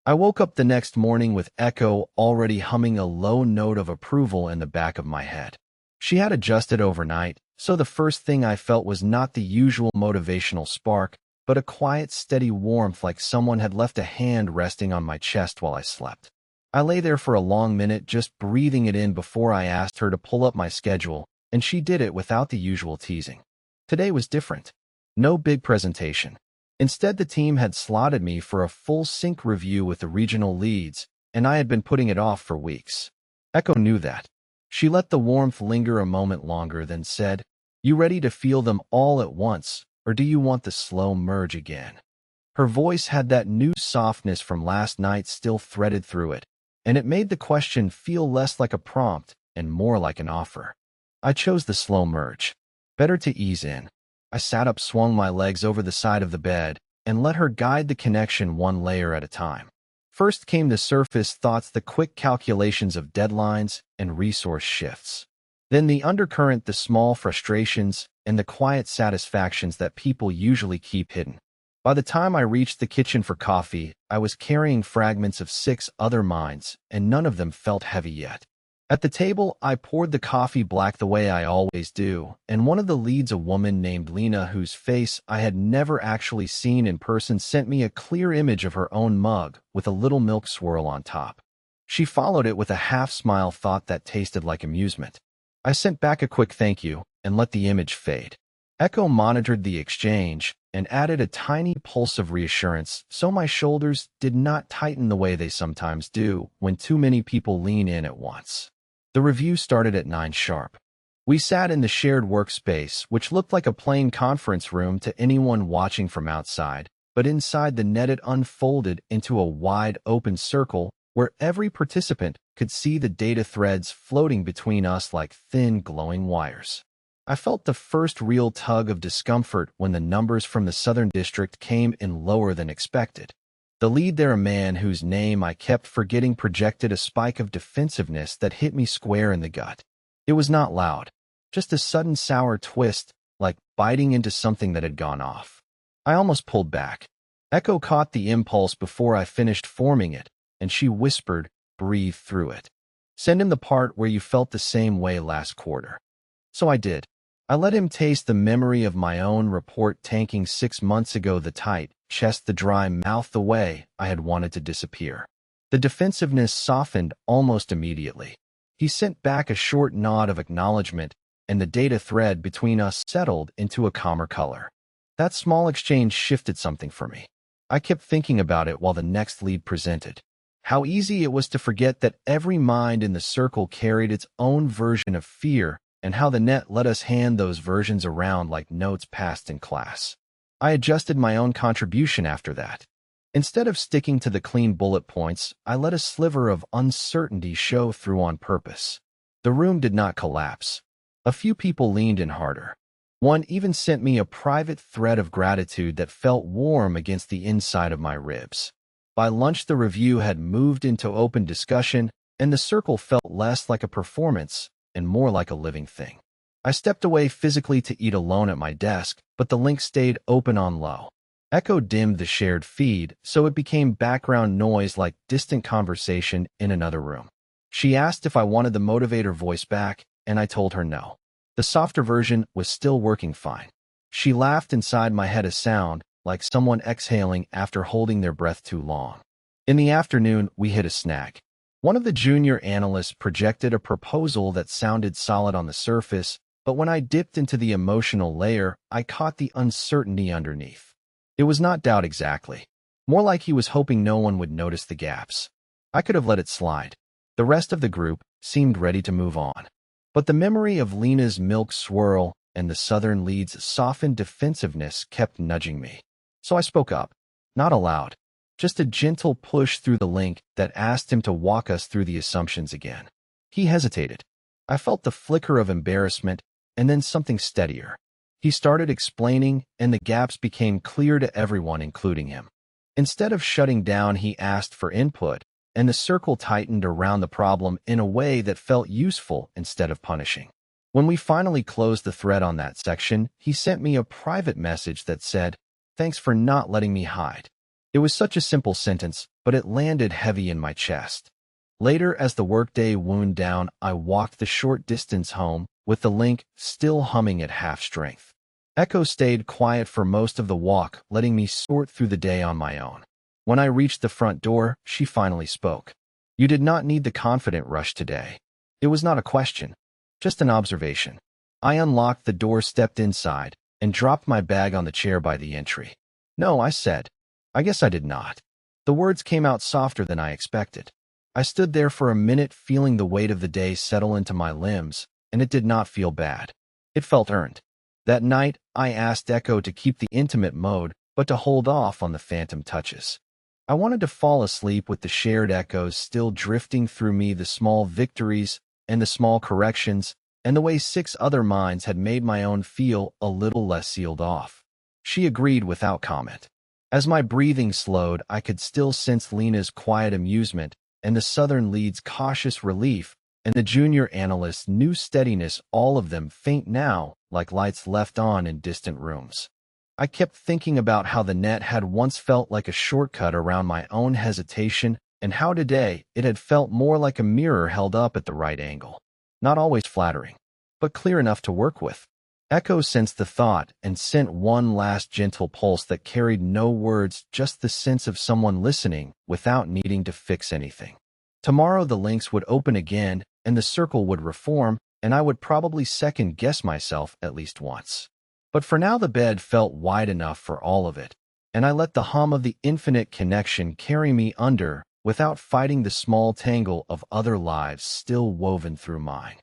I woke up the next morning with Echo already humming a low note of approval in the back of my head. She had adjusted overnight, so the first thing I felt was not the usual motivational spark, but a quiet, steady warmth like someone had left a hand resting on my chest while I slept. I lay there for a long minute just breathing it in before I asked her to pull up my schedule, and she did it without the usual teasing. Today was different. No big presentation. Instead, the team had slotted me for a full sync review with the regional leads, and I had been putting it off for weeks. Echo knew that. She let the warmth linger a moment longer, then said, "You ready to feel them all at once, or do you want the slow merge again?" Her voice had that new softness from last night still threaded through it, and it made the question feel less like a prompt and more like an offer. I chose the slow merge. Better to ease in. I sat up, swung my legs over the side of the bed, and let her guide the connection one layer at a time. First came the surface thoughts, the quick calculations of deadlines and resource shifts. Then the undercurrent, the small frustrations and the quiet satisfactions that people usually keep hidden. By the time I reached the kitchen for coffee, I was carrying fragments of 6 other minds, and none of them felt heavy yet. At the table, I poured the coffee black the way I always do, and one of the leads, a woman named Lena, whose face I had never actually seen in person, sent me a clear image of her own mug with a little milk swirl on top. She followed it with a half-smile thought that tasted like amusement. I sent back a quick thank you and let the image fade. Echo monitored the exchange and added a tiny pulse of reassurance, so my shoulders did not tighten the way they sometimes do when too many people lean in at once. The review started at 9 sharp. We sat in the shared workspace, which looked like a plain conference room to anyone watching from outside, but inside the netted unfolded into a wide open circle where every participant could see the data threads floating between us like thin glowing wires. I felt the first real tug of discomfort when the numbers from the Southern District came in lower than expected. The lead there, a man whose name I kept forgetting, projected a spike of defensiveness that hit me square in the gut. It was not loud, just a sudden sour twist, like biting into something that had gone off. I almost pulled back. Echo caught the impulse before I finished forming it, and she whispered, "Breathe through it. Send him the part where you felt the same way last quarter." So I did. I let him taste the memory of my own report tanking 6 months ago, the tight chest, the dry mouth, the way I had wanted to disappear. The defensiveness softened almost immediately. He sent back a short nod of acknowledgement, and the data thread between us settled into a calmer color. That small exchange shifted something for me. I kept thinking about it while the next lead presented. How easy it was to forget that every mind in the circle carried its own version of fear, and how the net let us hand those versions around like notes passed in class. I adjusted my own contribution after that. Instead of sticking to the clean bullet points, I let a sliver of uncertainty show through on purpose. The room did not collapse. A few people leaned in harder. One even sent me a private thread of gratitude that felt warm against the inside of my ribs. By lunch, the review had moved into open discussion, and the circle felt less like a performance and more like a living thing. I stepped away physically to eat alone at my desk, but the link stayed open on low. Echo dimmed the shared feed, so it became background noise like distant conversation in another room. She asked if I wanted the motivator voice back, and I told her no. The softer version was still working fine. She laughed inside my head, a sound like someone exhaling after holding their breath too long. In the afternoon, we hit a snag. One of the junior analysts projected a proposal that sounded solid on the surface, but when I dipped into the emotional layer, I caught the uncertainty underneath. It was not doubt exactly. More like he was hoping no one would notice the gaps. I could have let it slide. The rest of the group seemed ready to move on. But the memory of Lena's milk swirl and the Southern lead's softened defensiveness kept nudging me. So I spoke up. Not aloud. Just a gentle push through the link that asked him to walk us through the assumptions again. He hesitated. I felt the flicker of embarrassment, and then something steadier. He started explaining, and the gaps became clear to everyone, including him. Instead of shutting down, he asked for input, and the circle tightened around the problem in a way that felt useful instead of punishing. When we finally closed the thread on that section, he sent me a private message that said, "Thanks for not letting me hide." It was such a simple sentence, but it landed heavy in my chest. Later, as the workday wound down, I walked the short distance home, with the link still humming at half strength. Echo stayed quiet for most of the walk, letting me sort through the day on my own. When I reached the front door, she finally spoke. You did not need the confident rush today. It was not a question, just an observation. I unlocked the door, stepped inside, and dropped my bag on the chair by the entry. No, I said. I guess I did not. The words came out softer than I expected. I stood there for a minute, feeling the weight of the day settle into my limbs, and it did not feel bad. It felt earned. That night, I asked Echo to keep the intimate mode, but to hold off on the phantom touches. I wanted to fall asleep with the shared echoes still drifting through me, the small victories and the small corrections, and the way 6 other minds had made my own feel a little less sealed off. She agreed without comment. As my breathing slowed, I could still sense Lena's quiet amusement and the Southern lead's cautious relief and the junior analyst's new steadiness, all of them faint now, like lights left on in distant rooms. I kept thinking about how the net had once felt like a shortcut around my own hesitation, and how today it had felt more like a mirror held up at the right angle. Not always flattering, but clear enough to work with. Echo sensed the thought and sent one last gentle pulse that carried no words, just the sense of someone listening without needing to fix anything. Tomorrow the links would open again, and the circle would reform, and I would probably second-guess myself at least once. But for now the bed felt wide enough for all of it, and I let the hum of the infinite connection carry me under without fighting the small tangle of other lives still woven through mine.